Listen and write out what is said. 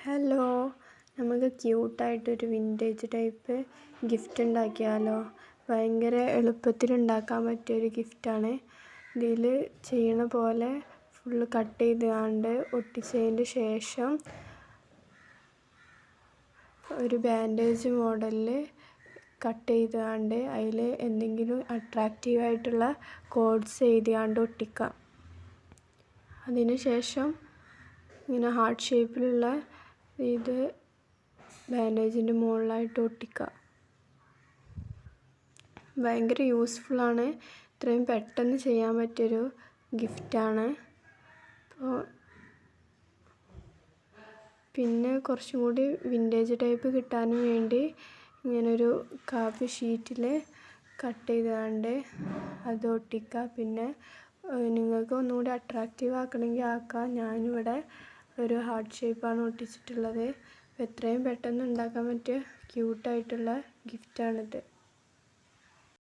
Hello, നമുക്ക് ക്യൂട്ടായിട്ടൊരു vintage type gift ഉണ്ടാക്കിയാലോ? ഭയങ്കര എളുപ്പത്തിൽ ഉണ്ടാക്കാൻ പറ്റിയൊരു ഗിഫ്റ്റാണ്. ഇതിൽ ചെയ്യണ പോലെ ഫുള്ള് കട്ട് ചെയ്തുകൊണ്ട് ഒട്ടിച്ചതിൻ്റെ ശേഷം ഒരു ബാൻഡേജ് മോഡലിൽ കട്ട് ചെയ്തുകൊണ്ട് അതിൽ എന്തെങ്കിലും അട്രാക്റ്റീവായിട്ടുള്ള കോഡ്സ് എഴുതിയാണ്ട് ഒട്ടിക്കാം. അതിന് ശേഷം ഇങ്ങനെ ഹാർട്ട് ഷേപ്പിലുള്ള ഇത് ബാൻഡേജിൻ്റെ മുകളിലായിട്ട് ഒട്ടിക്കുക. ഭയങ്കര യൂസ്ഫുള്ളാണ്. ഇത്രയും പെട്ടെന്ന് ചെയ്യാൻ പറ്റിയൊരു ഗിഫ്റ്റാണ്. പിന്നെ കുറച്ചും കൂടി വിൻറ്റേജ് ടൈപ്പ് കിട്ടാനും വേണ്ടി ഇങ്ങനൊരു കാപ്പി ഷീറ്റിൽ കട്ട് ചെയ്തുകൊണ്ട് അത് ഒട്ടിക്കുക. പിന്നെ നിങ്ങൾക്ക് ഒന്നുകൂടി അട്രാക്റ്റീവ് ആക്കണമെങ്കിൽ ആക്കാം. ഞാനിവിടെ ഒരു ഹാർട്ട് ഷേപ്പാണ് ഒട്ടിച്ചിട്ടുള്ളത്. എത്രയും പെട്ടെന്ന് ഉണ്ടാക്കാൻ പറ്റിയ ക്യൂട്ടായിട്ടുള്ള ഗിഫ്റ്റാണിത്.